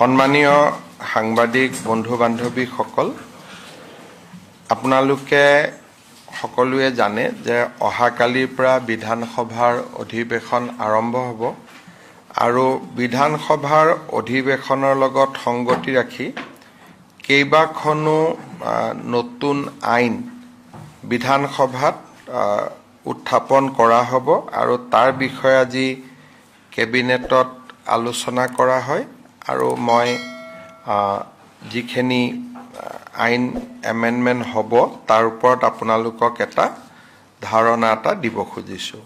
সম্মানীয় সাংবাদিক বন্ধু বান্ধৱীসকল, আপোনালোকে সকলোৱে জানে যে অহাকালিৰ পৰা বিধানসভাৰ অধিৱেশন আৰম্ভ হ'ব আৰু বিধানসভাৰ অধিৱেশনৰ লগত সংগতি ৰাখি কেইবাখনো নতুন আইন বিধানসভাত উত্থাপন কৰা হ'ব আৰু তাৰ বিষয়ে আজি কেবিনেটত আলোচনা কৰা হয় আৰু মই যিখিনি আইন এমেণ্ডমেণ্ট হ'ব তাৰ ওপৰত আপোনালোকক এটা ধাৰণা এটা দিব খুজিছোঁ।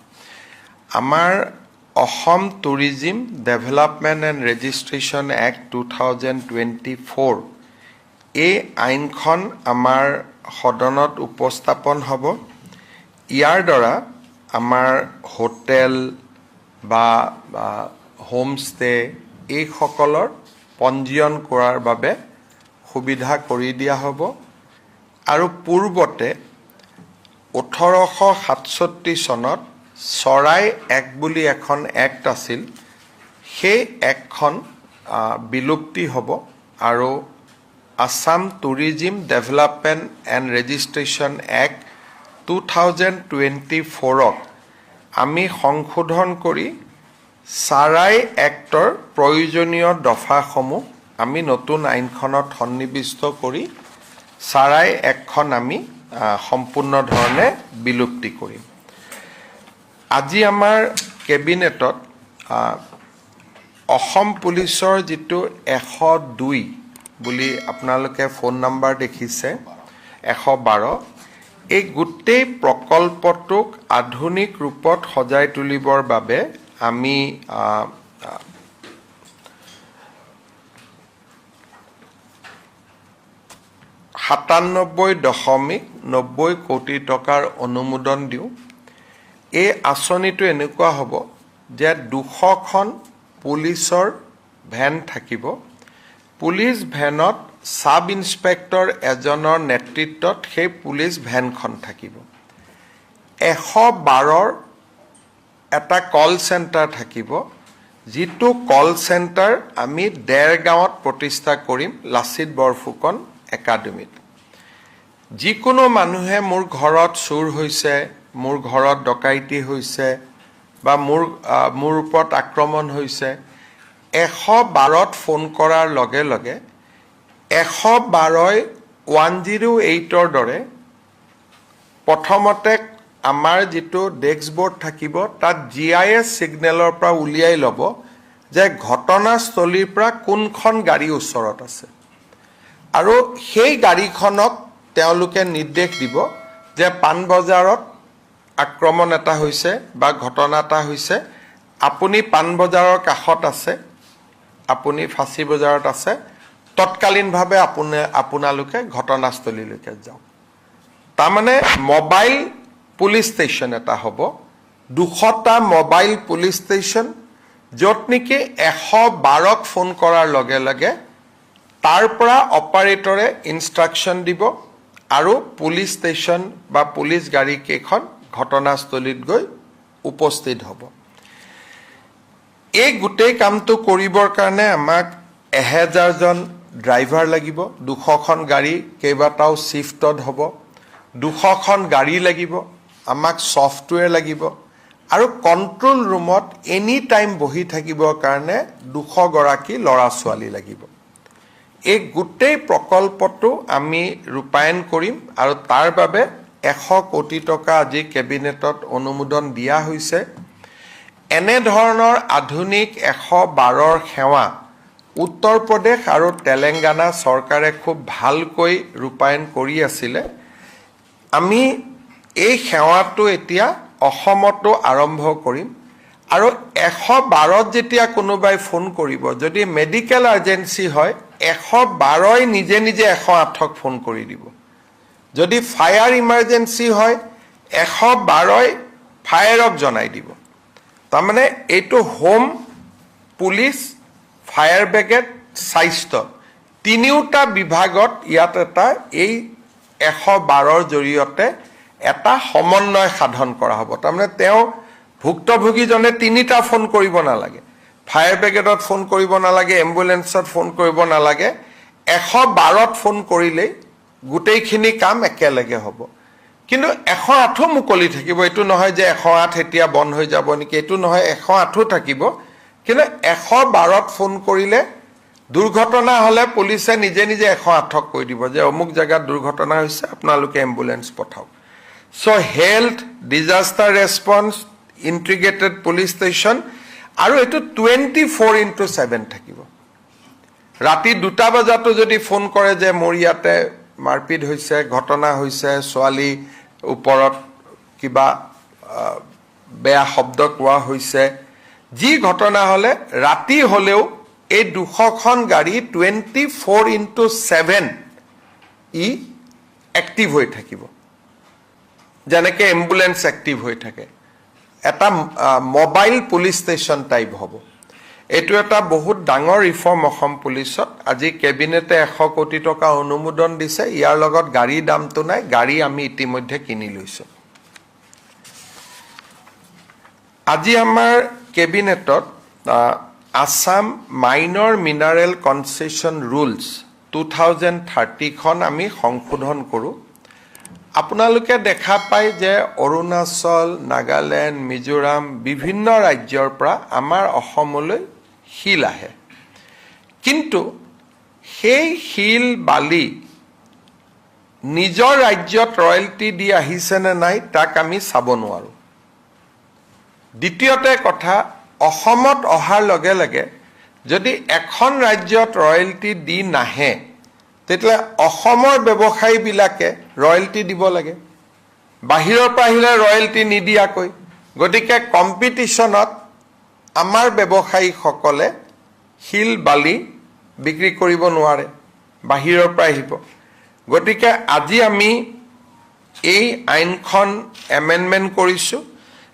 আমাৰ Assam tourism development and registration act 2024 এই আইনখন আমাৰ সদনত উপস্থাপন হ'ব। ইয়াৰ দ্বাৰা আমাৰ হোটেল বা হোমষ্টে এইসকলৰ পঞ্জীয়ন কৰাৰ বাবে সুবিধা কৰি দিয়া হ'ব আৰু পূৰ্বতে 1867 চনত চৰাই এক্ট বুলি এখন এক্ট আছিল, সেই এক্টখন বিলুপ্তি হ'ব আৰু Assam tourism development and registration act 2024ক আমি সংশোধন কৰি চৰাই এক্টৰ প্ৰয়োজনীয় দফাসমূহ আমি নতুন আইনখনত সন্নিৱিষ্ট কৰি চৰাই এক্টখন আমি সম্পূৰ্ণ ধৰণে বিলুপ্তি কৰিম। আজি আমাৰ কেবিনেটত অসম পুলিচৰ যিটো 102 বুলি আপোনালোকে ফোন নম্বৰ দেখিছে 112, এই গোটেই প্ৰকল্পটোক আধুনিক ৰূপত সজাই তুলিবৰ বাবে আমি 97.90 কোটি টকাৰ অনুমোদন দিওঁ। এই আঁচনিটো এনেকুৱা হ'ব যে 200খন পুলিচৰ ভেন থাকিব। পুলিচ ভেনত সাব ইন্সপেক্টৰ এজনৰ নেতৃত্বত সেই পুলিচ ভেনখন থাকিব। 112ৰ এটা কল চেণ্টাৰ থাকিব, যিটো কল চেণ্টাৰ আমি দেৰগাঁৱত প্ৰতিষ্ঠা কৰিম, লাচিত বৰফুকন একাডেমীত। যিকোনো মানুহে মোৰ ঘৰত চুৰ হৈছে, মোৰ ঘৰত ডকাইতি হৈছে বা মোৰ ওপৰত আক্ৰমণ হৈছে, 112ত ফোন কৰাৰ লগে লগে 112ই 108ৰ দৰে প্ৰথমতে আমাৰ যিটো ডেস্ক বোৰ্ড থাকিব তাত GIS ছিগনেলৰ পৰা উলিয়াই ল'ব যে ঘটনাস্থলীৰ পৰা কোনখন গাড়ী ওচৰত আছে আৰু সেই গাড়ীখনক তেওঁলোকে নিৰ্দেশ দিব যে পাণবজাৰত আক্ৰমণ এটা হৈছে বা ঘটনা এটা হৈছে, আপুনি পাণবজাৰৰ কাষত আছে, আপুনি ফাঁচী বজাৰত আছে, তৎকালীনভাৱে আপোনালোকে ঘটনাস্থলীলৈকে যাওক। তাৰমানে মোবাইল পুলিচ ষ্টেচন এটা হ'ব, 200টা মোবাইল পুলিচ ষ্টেচন, য'ত নেকি 112ক ফোন কৰাৰ লগে লগে তাৰ পৰা অপাৰেটৰে ইনষ্ট্ৰাকশ্যন দিব আৰু পুলিচ ষ্টেচন বা পুলিচ গাড়ীকেইখন ঘটনাস্থলীত গৈ উপস্থিত হ'ব। এই গোটেই কামটো কৰিবৰ কাৰণে আমাক 1000জন ড্ৰাইভাৰ লাগিব, 200খন গাড়ী কেইবাটাও শ্বিফ্টত হ'ব, 200খন গাড়ী লাগিব, আমাক ছফ্টৱেৰ লাগিব আৰু কণ্ট্ৰল ৰুমত এনি টাইম বহি থাকিবৰ কাৰণে 200গৰাকী ল'ৰা ছোৱালী লাগিব। এই গোটেই প্ৰকল্পটো আমি ৰূপায়ণ কৰিম আৰু তাৰ বাবে 100 কোটি টকা আজি কেবিনেটত অনুমোদন দিয়া হৈছে। এনেধৰণৰ আধুনিক 112ৰ সেৱা উত্তৰ প্ৰদেশ আৰু তেলেংগানা চৰকাৰে খুব ভালকৈ ৰূপায়ণ কৰি আছিলে। আমি এই সেৱাটো এতিয়া অসমতো আৰম্ভ কৰিম আৰু 112ত যেতিয়া কোনোবাই ফোন কৰিব, যদি মেডিকেল আৰ্জেঞ্চি হয় 112ই নিজে নিজে 108ক ফোন কৰি দিব। যদি ফায়াৰ ইমাৰ্জেঞ্চি হয় 112ই ফায়াৰক জনাই দিব। তাৰমানে এইটো হোম, পুলিচ, ফায়াৰ ব্ৰিগেড, স্বাস্থ্য তিনিওটা বিভাগত ইয়াত এটা এই 112ৰ জৰিয়তে এটা সমন্বয় সাধন কৰা হ'ব। তাৰমানে তেওঁ ভুক্তভোগীজনে 3টা ফোন কৰিব নালাগে, ফায়াৰ ব্ৰিগেডত ফোন কৰিব নালাগে, এম্বুলেন্সত ফোন কৰিব নালাগে, 112ত ফোন কৰিলেই গোটেইখিনি কাম একেলগে হ'ব। কিন্তু 108ও মুকলি থাকিব, এইটো নহয় যে 108 এতিয়া বন্ধ হৈ যাব নেকি, এইটো নহয়, 108ও থাকিব। কিন্তু 112ত ফোন কৰিলে দুৰ্ঘটনা হ'লে পুলিচে নিজে নিজে 108ক কৈ দিব যে অমুক জেগাত দুৰ্ঘটনা হৈছে, আপোনালোকে এম্বুলেন্স পঠাওক। So' health, disaster response, integrated police station, আৰু এইটো 24x7 থাকিব। ৰাতি 2টা বজাতো যদি ফোন কৰে যে মোৰ ইয়াতে মাৰপিট হৈছে, ঘটনা হৈছে, ছোৱালী ওপৰত কিবা বেয়া শব্দ কোৱা হৈছে, যি ঘটনা হ'লে ৰাতি হ'লেও এই 200খন গাড়ী 24x7 ই এক্টিভ হৈ থাকিব, যেনেকৈ এম্বুলেন্স এক্টিভ হৈ থাকে। এটা মোবাইল পুলিচ ষ্টেচন টাইপ হ'ব। এইটো এটা বহুত ডাঙৰ ৰিফৰ্ম অসম পুলিচত। আজি কেবিনেটে 100 কোটি টকা অনুমোদন দিছে। ইয়াৰ লগত গাড়ীৰ দামটো নাই, গাড়ী আমি ইতিমধ্যে কিনি লৈছোঁ। আজি আমাৰ কেবিনেটত Assam minor mineral concession rules 2030খন আমি সংশোধন কৰোঁ। আপোনালোকে দেখা পায় যে অৰুণাচল, নাগালেণ্ড, মিজোৰাম বিভিন্ন ৰাজ্যৰ পৰা আমাৰ অসমলৈ শিল আহে। কিন্তু সেই শিল বালি নিজৰ ৰাজ্যত ৰয়েলটি দি আহিছেনে নাই তাক আমি চাব নোৱাৰোঁ। দ্বিতীয়তে কথা, অসমত অহাৰ লগে লগে যদি এখন ৰাজ্যত ৰয়েলটি দি নাহে, তেতিয়াহ'লে অসমৰ ব্যৱসায়ীবিলাকে ৰয়েলটি দিব লাগে, বাহিৰৰ পৰা আহিলে ৰয়েলটি নিদিয়াকৈ। গতিকে কম্পিটিশ্যনত আমাৰ ব্যৱসায়ীসকলে শিল বালি বিক্ৰী কৰিব নোৱাৰে, বাহিৰৰ পৰা আহিব। গতিকে আজি আমি এই আইনখন এমেণ্ডমেণ্ট কৰিছোঁ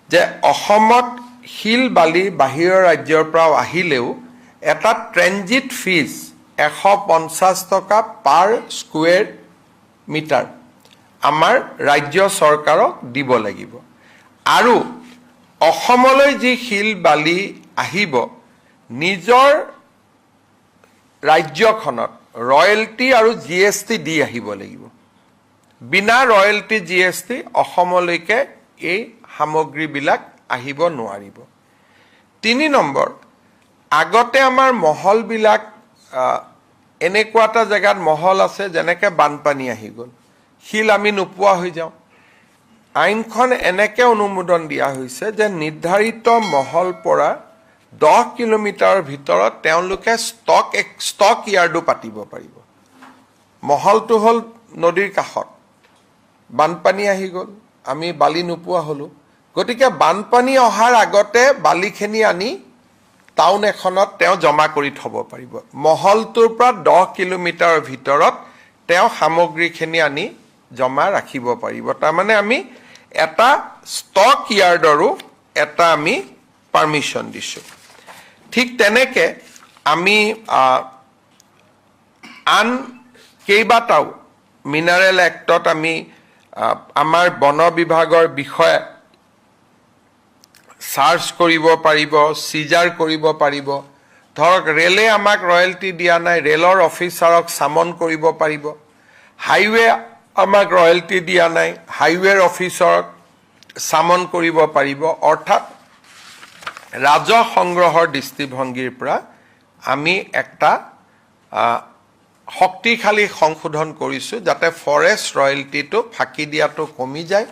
যে অসমত শিল বালি বাহিৰৰ ৰাজ্যৰ পৰাও আহিলেও এটা ট্ৰেনজিট ফিজ 150 টকা পাৰ স্কুৱেৰ মিটাৰ আমাৰ ৰাজ্য চৰকাৰক দিব লাগিব। আৰু অসমলৈ যি শিল বালি আহিব, নিজৰ ৰাজ্যখনত ৰয়েলটি আৰু GST দি আহিব লাগিব। বিনা ৰয়েলটি GST অসমলৈকে এই সামগ্ৰীবিলাক আহিব নোৱাৰিব। 3 নম্বৰ, আগতে আমাৰ মহলবিলাক এনেকুৱা এটা জেগাত মহল আছে যেনেকৈ বানপানী আহি গ'ল, শিল আমি নোপোৱা হৈ যাওঁ। আইনখন এনেকৈ অনুমোদন দিয়া হৈছে যে নিৰ্ধাৰিত মহল পৰা 10 কিলোমিটাৰৰ ভিতৰত তেওঁলোকে ষ্টক ইয়াৰ্ডো পাতিব পাৰিব। মহলটো হ'ল নদীৰ কাষত, বানপানী আহি গ'ল, আমি বালি নোপোৱা হ'লোঁ। গতিকে বানপানী অহাৰ আগতে বালিখিনি আনি টাউন এখনত তেওঁ জমা কৰি থ'ব পাৰিব। মহলটোৰ পৰা 10 কিলোমিটাৰৰ ভিতৰত তেওঁ সামগ্ৰীখিনি আনি জমা ৰাখিব পাৰিব। তাৰমানে আমি এটা ষ্টক ইয়াৰ্ডৰো এটা আমি পাৰ্মিশ্যন দিছোঁ। ঠিক তেনেকৈ আমি আন কেইবাটাও মিনাৰেল এক্টত আমি আমাৰ বন বিভাগৰ বিষয়ে চাৰ্চ কৰিব পাৰিব, চিজাৰ কৰিব পাৰিব। ধৰক ৰেলে আমাক ৰয়েলটি দিয়া নাই, ৰেলৰ অফিচাৰক চামন কৰিব পাৰিব। হাইৱে আমাক ৰয়েলটি দিয়া নাই, হাইৱেৰ অফিচাৰক চামন কৰিব পাৰিব। অৰ্থাৎ ৰাজহ সংগ্ৰহৰ দৃষ্টিভংগীৰ পৰা আমি একটা শক্তিশালী সংশোধন কৰিছোঁ যাতে ফৰেষ্ট ৰয়েলটিটো ফাঁকি দিয়াটো কমি যায়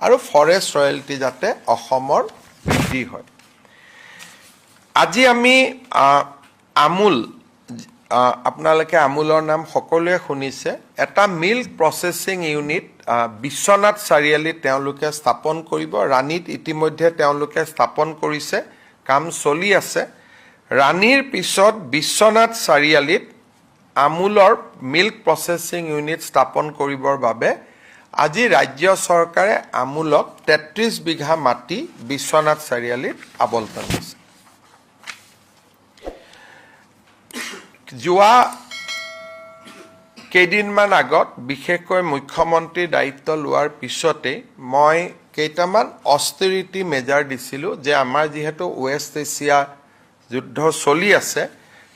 আৰু ফৰেষ্ট ৰয়েলটি যাতে অসমৰ বৃদ্ধি হয়। আজি আমি আমুল, আপোনালোকে আমুলৰ নাম সকলোৱে শুনিছে, এটা মিল্ক প্ৰচেছিং ইউনিট বিশ্বনাথ চাৰিআলিত তেওঁলোকে স্থাপন কৰিব। ৰাণীত ইতিমধ্যে তেওঁলোকে স্থাপন কৰিছে, কাম চলি আছে। ৰাণীৰ পিছত বিশ্বনাথ চাৰিআলিত আমুলৰ মিল্ক প্ৰচেছিং ইউনিট স্থাপন কৰিবৰ বাবে আজি ৰাজ্য চৰকাৰে আমুলক 33 বিঘা মাটি বিশ্বনাথ চাৰিআলিত আবণ্টন দিছে। যোৱা কেইদিনমান আগত বিশেষকৈ মুখ্যমন্ত্ৰীৰ দায়িত্ব লোৱাৰ পিছতেই মই কেইটামান অষ্টেৰিটি মেজাৰ দিছিলোঁ যে আমাৰ যিহেতু ৱেষ্ট এছিয়া যুদ্ধ চলি আছে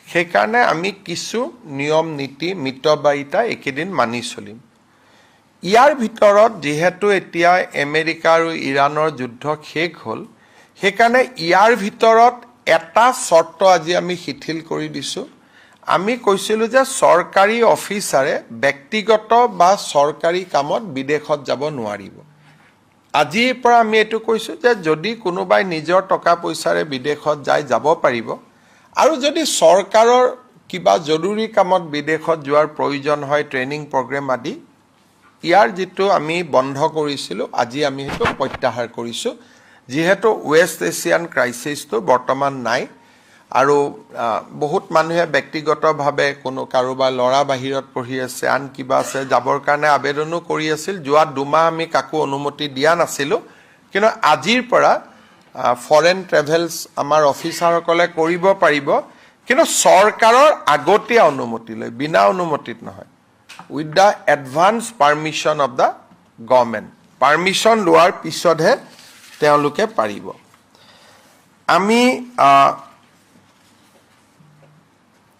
সেইকাৰণে আমি কিছু নিয়ম নীতি মিতব্যয়িতা একেদিন মানি চলিম ইয়াৰ ভিতৰত যেহেতু এতিয়া আমেৰিকা আৰু ইৰাণৰ যুদ্ধ শেষ হ'ল সেইকাৰণে ইয়াৰ ভিতৰত এটা শৰ্ত আজি আমি শিথিল কৰি দিছো আমি কৈছিলো যে চৰকাৰী অফিচাৰে ব্যক্তিগত বা চৰকাৰী কামত বিদেশত যাব নোৱাৰিব আজিৰ পৰা আমি এটো কৈছো যে যদি কোনোবাই নিজৰ টকা পইচাৰে বিদেশত যাব পাৰিব আৰু যদি চৰকাৰৰ কিবা জৰুৰী কামত বিদেশত যোৱাৰ প্ৰয়োজন হয় ট্ৰেইনিং প্ৰগ্ৰাম আদি ইয়াৰ যেটো আমি বন্ধ কৰিছিলো আজি আমি হেতু প্ৰত্যাহাৰ কৰিছো যেহেতু ওয়েস্ট এছিয়ান ক্ৰাইসিসটো বৰ্তমান নাই আৰু বহুত মানুহে ব্যক্তিগতভাৱে কোনো কাৰোবাৰ লৰা বাহিৰত পঢ়ি আছে আন কিবা আছে যাবৰ কাৰণে আবেদনো কৰি আছিল যোৱা দুমাহ আমি কাকো অনুমতি দিয়া নাছিলো কিন্তু আজিৰ পৰা ফৰেন ট্ৰেভেলছ আমাৰ অফিচাৰসকলে কৰিব পাৰিব কিন্তু চৰকাৰৰ আগতীয়া অনুমতি লৈ বিনা অনুমতিত নহয় with the advance permission of the government permission লোৱাৰ পিছতহে তেওঁলোকে পাৰিব আমি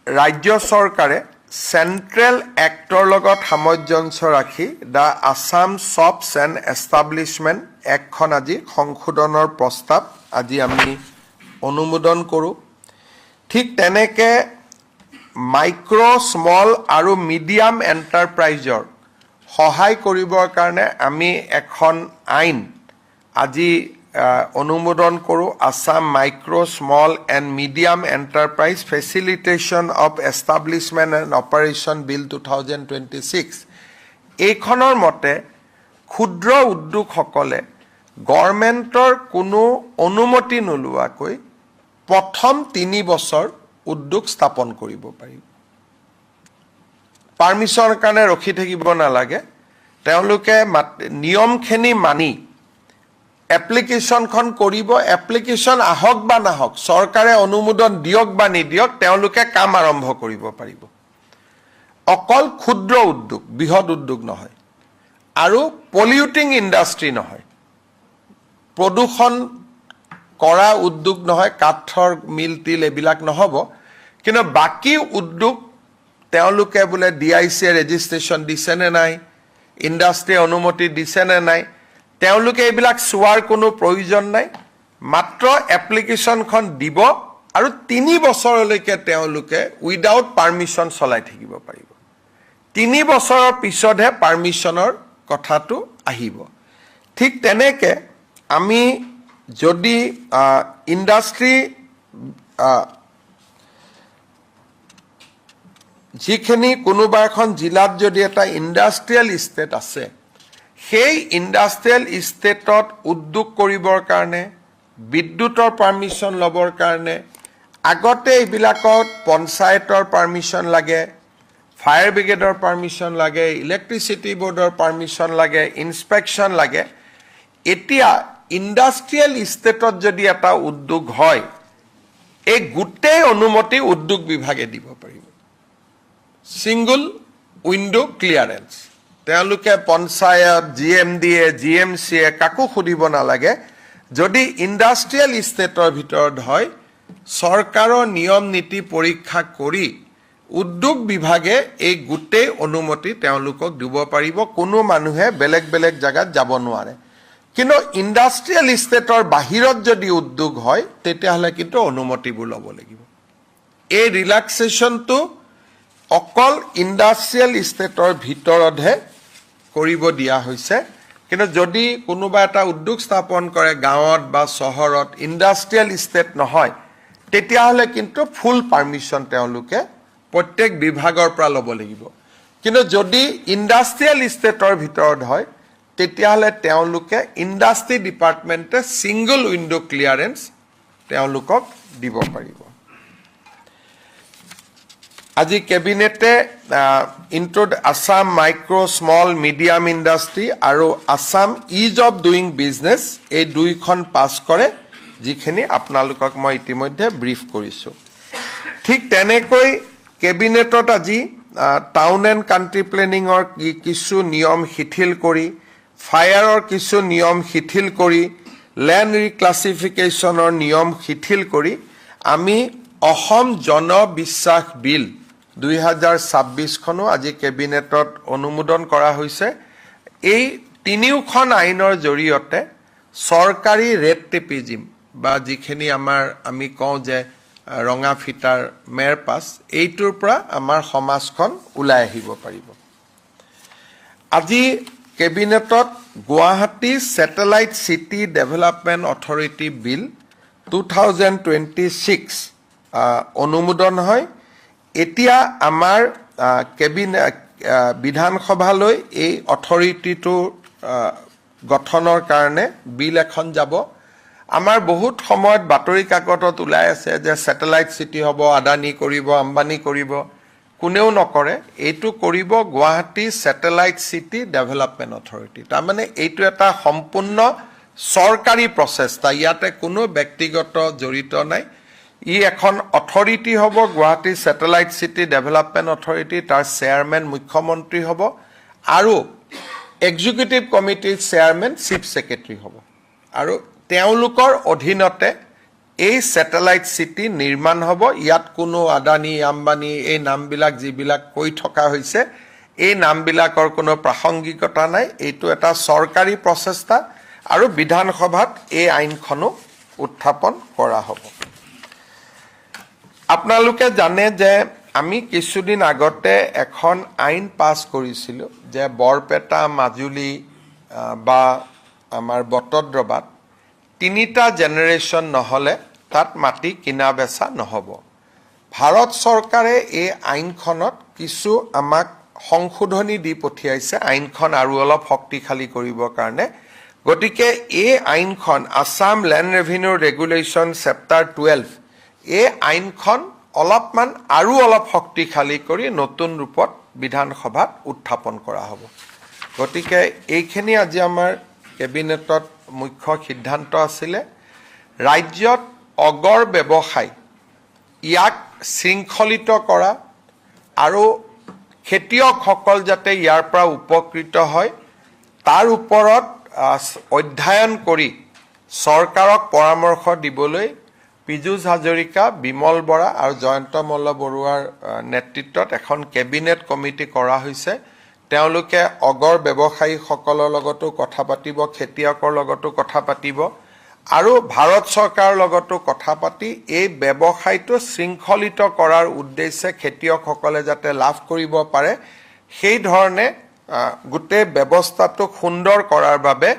ৰাজ্য চৰকাৰে সেন্ট্ৰেল এক্টৰ লগত সামঞ্জস্য ৰাখি the Assam shops and establishment একখন আজি সংশোধনৰ প্ৰস্তাৱ আজি আমি অনুমোদন কৰোঁ ঠিক তেনেকে মাইক্ৰ স্মল আৰু মিডিয়াম এন্টাৰপ্ৰাইজৰ সহায় কৰিবৰ কাৰণে আমি এখন আইন আজি অনুমোদন কৰোঁ Assam micro small and medium enterprise facilitation of establishment and operation bill 2026 এইখনৰ মতে ক্ষুদ্ৰ উদ্যোগসকলে গভৰ্ণমেণ্টৰ কোনো অনুমতি নোলোৱাকৈ প্ৰথম 3 বছৰ উদ্যোগ স্থাপন কৰিব পাৰিব পাৰমিশনৰ কাৰণে ৰখি থাকিব নালাগে তেওঁলোকে নিয়মখিনি মানি এপ্লিকেশনখন কৰিব এপ্লিকেশন আহক বা নাহক চৰকাৰে অনুমোদন দিয়ক বা নিদিয়ক তেওঁলোকে কাম আৰম্ভ কৰিব পাৰিব অকল ক্ষুদ্ৰ উদ্যোগ বৃহৎ উদ্যোগ নহয় আৰু পলিউটিং ইণ্ডাষ্ট্ৰি নহয় প্ৰদূষণ কৰা উদ্যোগ নহয় কাঠৰ মিল তিল এবিলাক নহব কিন্তু বাকি উদ্যোগ তেওঁলোকে বুলে ডিআইসি ৰেজিষ্ট্ৰেচন দিছে নে নাই ইণ্ডাষ্ট্ৰি অনুমতি দিছে নে নাই তেওঁলোকে এইবিলাক সোৱাৰ কোনো প্ৰয়োজন নাই মাত্ৰ এপ্লিকেশনখন দিব আৰু 3 বছৰলৈকে তেওঁলোকে উইদাউট পাৰমিশন চলাই থাকিব পাৰিব 3 বছৰৰ পিছতহে পাৰমিশনৰ কথাটো আহিব ঠিক তেনেকে আমি যদি ইণ্ডাষ্ট্ৰি যিখিনি কোনোবা এখন জিলাত যদি এটা ইণ্ডাষ্ট্ৰিয়েল ষ্টেট আছে সেই ইণ্ডাষ্ট্ৰিয়েল ষ্টেটত উদ্যোগ কৰিবৰ কাৰণে বিদ্যুতৰ পাৰমিশন লবৰ কাৰণে আগতে এইবিলাকত পঞ্চায়তৰ পাৰমিশন লাগে ফায়াৰ ব্ৰিগেডৰ পাৰমিশন লাগে ইলেক্ট্ৰিচিটি বোৰ্ডৰ পাৰমিশন লাগে ইনস্পেকশন লাগে এতিয়া ইণ্ডাষ্ট্ৰিয়েল ষ্টেটত যদি এটা উদ্যোগ হয় এই গোটেই অনুমতি উদ্যোগ বিভাগে দিব পাৰিব সিঙ্গল উইন্ডো ক্লিয়াৰেন্স তেওঁলোকে পঞ্চায়ত জিএমডিএ জিএমসিএ কাকো খুদিব নালাগে যদি ইণ্ডাষ্ট্ৰিয়েল ষ্টেটৰ ভিতৰত হয় চৰকাৰৰ নিয়ম নীতি পৰীক্ষা কৰি উদ্যোগ বিভাগে এই গোটেই অনুমতি তেওঁলোকক দিব পাৰিব কোনো মানুহে বেলেগ বেলেগ জায়গাত যাব নোৱাৰে কিন্তু ইণ্ডাষ্ট্ৰিয়েল ষ্টেটৰ বাহিৰত যদি উদ্যোগ হয় তেতিয়াহলে কিন্তু অনুমতিবোৰ ল'ব লাগিব এই ৰিলেক্সেশনটো অকল ইণ্ডাষ্ট্ৰিয়েল ষ্টেটৰ ভিতৰতহে কৰিব দিয়া হৈছে কিন্তু যদি কোনোবা এটা উদ্যোগ স্থাপন কৰে গাঁৱত বা চহৰত ইণ্ডাষ্ট্ৰিয়েল ষ্টেট নহয় তেতিয়াহলে কিন্তু ফুল পাৰমিশন তেওঁলোকে প্ৰত্যেক বিভাগৰ পৰা ল'ব লাগিব কিন্তু যদি ইণ্ডাষ্ট্ৰিয়েল ষ্টেটৰ ভিতৰত হয় তেতিয়াহলে তেওঁলোকে ইণ্ডাষ্ট্ৰি ডিপাৰ্টমেণ্টে সিঙ্গল উইন্ডো ক্লিয়াৰেন্স তেওঁলোকক দিব পাৰিব আজি কেবিনেটে Assam micro small medium industry আৰু Assam ease of doing business এই দুইখন পাছ কৰে যিখিনি আপোনালোকক মই ইতিমধ্যে ব্ৰিফ কৰিছো ঠিক তেনেকৈ কেবিনেটত আজি টাউন এণ্ড কাণ্ট্ৰি প্লেনিঙৰ কিছু নিয়ম শিথিল কৰি ফায়াৰৰ কিছু নিয়ম শিথিল কৰি ল্যান্ড ৰিক্লাছিফিকেশনৰ নিয়ম শিথিল কৰি আমি অসম জনবিশ্বাস বিল 2026খনো আজি কেবিনেটত অনুমোদন কৰা হৈছে। এই তিনিওখন আইনৰ জৰিয়তে চৰকাৰী ৰেড টেপিজিম বা যিখিনি আমি কওঁ যে ৰঙা ফিটাৰ মেৰ পাছ, এইটোৰ পৰা আমাৰ সমাজখন ওলাই আহিব পাৰিব। আজি কেবিনেটত Guwahati satellite city development authority bill 2026 অনুমোদন হয়। এতিয়া আমাৰ বিধানসভালৈ এই অথৰিটিটো গঠনৰ কাৰণে বিল এখন যাব। আমাৰ বহুত সময়ত বাতৰি কাকতত ওলাই আছে যে ছেটেলাইট চিটি হ'ব, আদানী কৰিব, আম্বানী কৰিব, কোনেও নকৰে। এইটো কৰিব Guwahati satellite city development authority. তাৰমানে এইটো এটা সম্পূৰ্ণ চৰকাৰী প্ৰচেষ্টা, ইয়াতে কোনো ব্যক্তিগত জড়িত নাই। ই এখন অথৰিটি হ'ব, Guwahati satellite city development authority. তাৰ চেয়াৰমেন মুখ্যমন্ত্ৰী হ'ব আৰু এক্সিকিউটিভ কমিটিৰ চেয়াৰমেন চিফ ছেক্ৰেটাৰী হ'ব। আৰু তেওঁলোকৰ অধীনতে এই ছেটেলাইট চিটি নিৰ্মাণ হ'ব। ইয়াত কোনো আদানী, আম্বানী এই নামবিলাক যিবিলাক কৈ থকা হৈছে, এই নামবিলাকৰ কোনো প্ৰাসংগিকতা নাই। এইটো এটা চৰকাৰী প্ৰচেষ্টা আৰু বিধানসভাত এই আইনখনো উত্থাপন কৰা হ'ব। আপোনালোকে জানে যে আমি কিছুদিন আগতে এখন আইন পাছ কৰিছিলোঁ যে বৰপেটা, মাজুলী বা আমাৰ বটদ্ৰৱাত 3টা জেনেৰেশ্যন নহ'লে তাত মাটি কিনা বেচা নহ'ব। ভাৰত চৰকাৰে এই আইনখনত কিছু আমাক সংশোধনী দি পঠিয়াইছে আইনখন আৰু অলপ শক্তিশালী কৰিবৰ কাৰণে। গতিকে এই আইনখন Assam land revenue regulation chapter 12, এই আইনখন অলপমান আৰু অলপ শক্তিশালী কৰি নতুন ৰূপত বিধানসভাত উত্থাপন কৰা হ'ব। গতিকে এইখিনি আজি আমাৰ কেবিনেটত মুখ্য সিদ্ধান্ত আছিলে। ৰাজ্যত অগৰ ব্যৱসায় ইয়াক শৃংখলিত কৰা আৰু খেতিয়কসকল যাতে ইয়াৰ পৰা উপকৃত হয় তাৰ ওপৰত অধ্যয়ন কৰি চৰকাৰক পৰামৰ্শ দিবলৈ পীযুষ হাজৰিকা, বিমল বৰা আৰু জয়ন্ত মল্ল বৰুৱাৰ নেতৃত্বত এখন কেবিনেট কমিটি কৰা হৈছে। তেওঁলোকে অগৰ ব্যৱসায়ীসকলৰ লগতো কথা পাতিব, খেতিয়কৰ লগতো কথা পাতিব আৰু ভাৰত চৰকাৰৰ লগতো কথা পাতি এই ব্যৱসায়টো শৃংখলিত কৰাৰ উদ্দেশ্যে খেতিয়কসকলে যাতে লাভ কৰিব পাৰে সেই ধৰণে গোটেই ব্যৱস্থাটোক সুন্দৰ কৰাৰ বাবে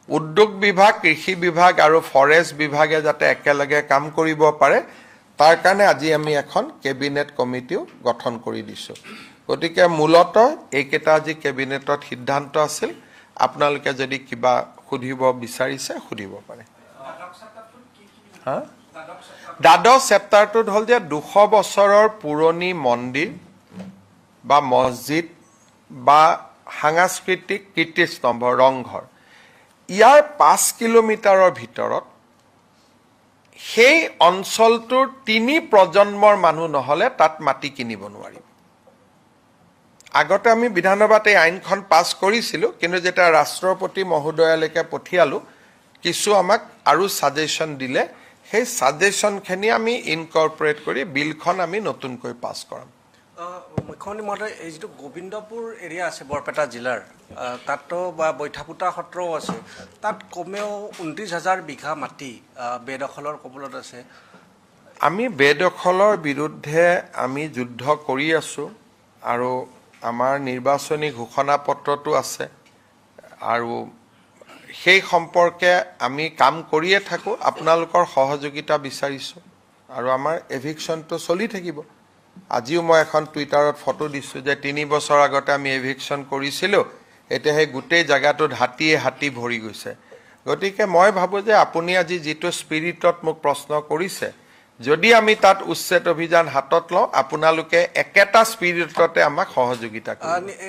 উদ্যোগ বিভাগ, কৃষি বিভাগ আৰু ফৰেষ্ট বিভাগে যাতে একেলগে কাম কৰিব পাৰে তাৰ কাৰণে আজি আমি এখন কেবিনেট কমিটিও গঠন কৰি দিছোঁ। গতিকে মূলতঃ এইকেইটা আজি কেবিনেটত সিদ্ধান্ত আছিল। আপোনালোকে যদি কিবা সুধিব বিচাৰিছে সুধিব পাৰে। দ্বাদশ চেপ্টাৰটোত হ'ল যে 200 বছৰৰ পুৰণি মন্দিৰ বা মছজিদ বা সাংস্কৃতিক কীৰ্তিস্তম্ভ, ৰংঘৰ, ইয়াৰ 5 কিলোমিটাৰৰ ভিতৰত সেই অঞ্চলটোৰ 3 প্ৰজন্মৰ মানুহ নহ'লে তাত মাটি কিনিব নোৱাৰিব। আগতে আমি বিধানসভাত এই আইনখন পাছ কৰিছিলোঁ, কিন্তু যেতিয়া ৰাষ্ট্ৰপতি মহোদয়ালৈকে পঠিয়ালোঁ কিছু আমাক আৰু ছাজেশ্যন দিলে। সেই ছাজেশ্যনখিনি আমি ইনকৰ্পৰেট কৰি বিলখন আমি নতুনকৈ পাছ কৰাম। মুখ্যমন্ত্ৰী মহোদয়, এই যিটো গোবিন্দপুৰ এৰিয়া আছে বৰপেটা জিলাৰ, তাততো বা বৈঠাপুতা সত্ৰও আছে, তাত কমেও 29,000 বিঘা মাটি বেদখলৰ কবলত আছে। আমি বেদখলৰ বিৰুদ্ধে আমি যুদ্ধ কৰি আছোঁ আৰু আমাৰ নিৰ্বাচনী ঘোষণাপত্ৰটো আছে আৰু সেই সম্পৰ্কে আমি কাম কৰিয়ে থাকোঁ। আপোনালোকৰ সহযোগিতা বিচাৰিছোঁ আৰু আমাৰ এভিকশ্যনটো চলি থাকিব। আজিও মই এখন টুইটাৰত ফটো দিছোঁ যে 3 বছৰ আগতে আমি এভিকশ্যন কৰিছিলোঁ, এতিয়া সেই গোটেই জেগাটোত হাতী ভৰি গৈছে। গতিকে মই ভাবোঁ যে আপুনি আজি যিটো স্পিৰিটত মোক প্ৰশ্ন কৰিছে, যদি আমি তাত উচ্ছেদ অভিযান হাতত লওঁ আপোনালোকে একেটা স্পিৰিটতে আমাক সহযোগিতা কৰিব।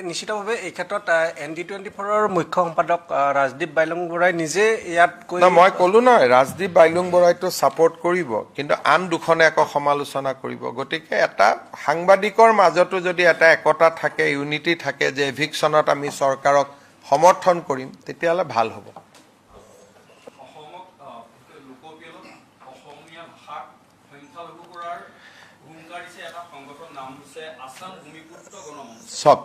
নিশ্চিতভাৱে এই ক্ষেত্ৰত ND24ৰ মুখ্য সম্পাদক ৰাজদীপ বাইলুং বৰাই নিজে ইয়াত মই ক'লো নহয়, ৰাজদীপ বাইলুং বৰাইতো ছাপৰ্ট কৰিব, কিন্তু আন দুখনে আকৌ সমালোচনা কৰিব। গতিকে এটা সাংবাদিকৰ মাজতো যদি এটা একতা থাকে, ইউনিটি থাকে যে এভিকশ্যনত আমি চৰকাৰক সমৰ্থন কৰিম, তেতিয়াহ'লে ভাল হ'ব। সংখ্যালঘু কৰাৰ হুংকাৰ দিছে এটা সংগঠনৰ নাম হৈছে আসাম ভূমিপুত্ৰ গণমঞ্চ। চব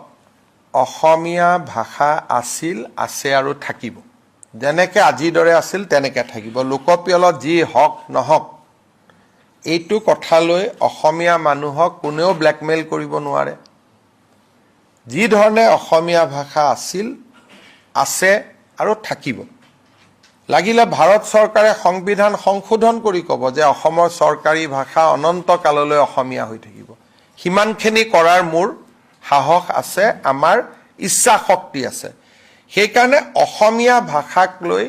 অসমীয়া ভাষা আছিল, আছে আৰু থাকিব। যেনেকৈ আজিৰ দৰে আছিল তেনেকৈ থাকিব। লোকপিয়লত যি হওক নহওক এইটো কথালৈ অসমীয়া মানুহক কোনেও ব্লেকমেইল কৰিব নোৱাৰে। যি ধৰণে অসমীয়া ভাষা আছিল, আছে আৰু থাকিব। লাগিলে ভাৰত চৰকাৰে সংবিধান সংশোধন কৰি ক'ব যে অসমৰ চৰকাৰী ভাষা অনন্ত কাললৈ অসমীয়া হৈ থাকিব। সিমানখিনি কৰাৰ মোৰ সাহস আছে, আমাৰ ইচ্ছা শক্তি আছে। সেইকাৰণে অসমীয়া ভাষাক লৈ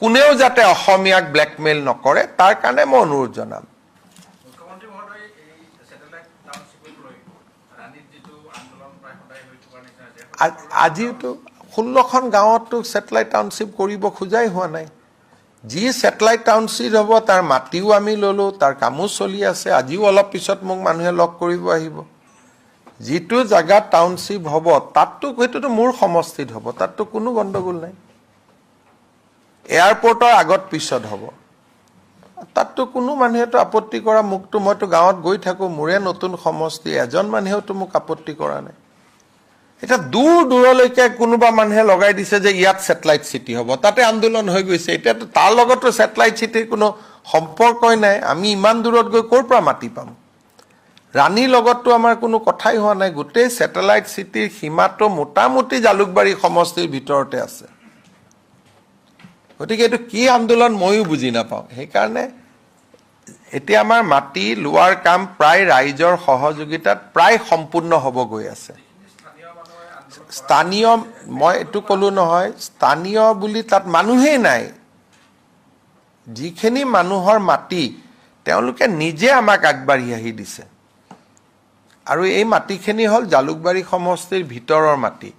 কোনেও যাতে অসমীয়াক ব্লেকমেইল নকৰে তাৰ কাৰণে মই অনুৰোধ জনাম। মুখ্যমন্ত্ৰী মহোদয় এই ছেটেলাইট টাউনশ্বিপক লৈ ৰাণীত যিটো আন্দোলন প্ৰায় সদায় হৈ থকাৰ নিচিনা হৈছে, আজিতো 16খন গাঁৱততো ছেটেলাইট টাউনশ্বিপ কৰিব খোজাই হোৱা নাই। যি ছেটেলাইট টাউনশ্বিপ হ'ব তাৰ মাটিও আমি ল'লোঁ, তাৰ কামো চলি আছে। আজিও অলপ পিছত মোক মানুহে লগ কৰিব আহিব। যিটো জেগাত টাউনশ্বিপ হ'ব তাততো সেইটোতো মোৰ সমষ্টিত হ'ব, তাততো কোনো গণ্ডগোল নাই। এয়াৰপৰ্টৰ আগত পিছত হ'ব, তাততো কোনো মানুহেতো আপত্তি কৰা মোকতো, মইতো গাঁৱত গৈ থাকোঁ, মোৰে নতুন সমষ্টি, এজন মানুহেওতো মোক আপত্তি কৰা নাই। এতিয়া দূৰ দূৰলৈকে কোনোবা মানুহে লগাই দিছে যে ইয়াত ছেটেলাইট চিটি হ'ব, তাতে আন্দোলন হৈ গৈছে। এতিয়াতো তাৰ লগতো ছেটেলাইট চিটিৰ কোনো সম্পৰ্কই নাই। আমি ইমান দূৰত গৈ ক'ৰ পৰা মাটি পাম? ৰাণীৰ লগততো আমাৰ কোনো কথাই হোৱা নাই। গোটেই ছেটেলাইট চিটিৰ সীমাটো মোটামুটি জালুকবাৰী সমষ্টিৰ ভিতৰতে আছে। গতিকে এইটো কি আন্দোলন ময়ো বুজি নাপাওঁ। সেইকাৰণে এতিয়া আমাৰ মাটি লোৱাৰ কাম প্ৰায় ৰাইজৰ সহযোগিতাত প্ৰায় সম্পূৰ্ণ হ'ব গৈ আছে। স্থানীয়, মই এইটো ক'লো নহয়, স্থানীয় বুলি তাত মানুহেই নাই। যিখিনি মানুহৰ মাটি তেওঁলোকে নিজে আমাক আগবাঢ়ি আহি দিছে। আৰু এই মাটিখিনি হ'ল জালুকবাৰী সমষ্টিৰ ভিতৰৰ মাটি।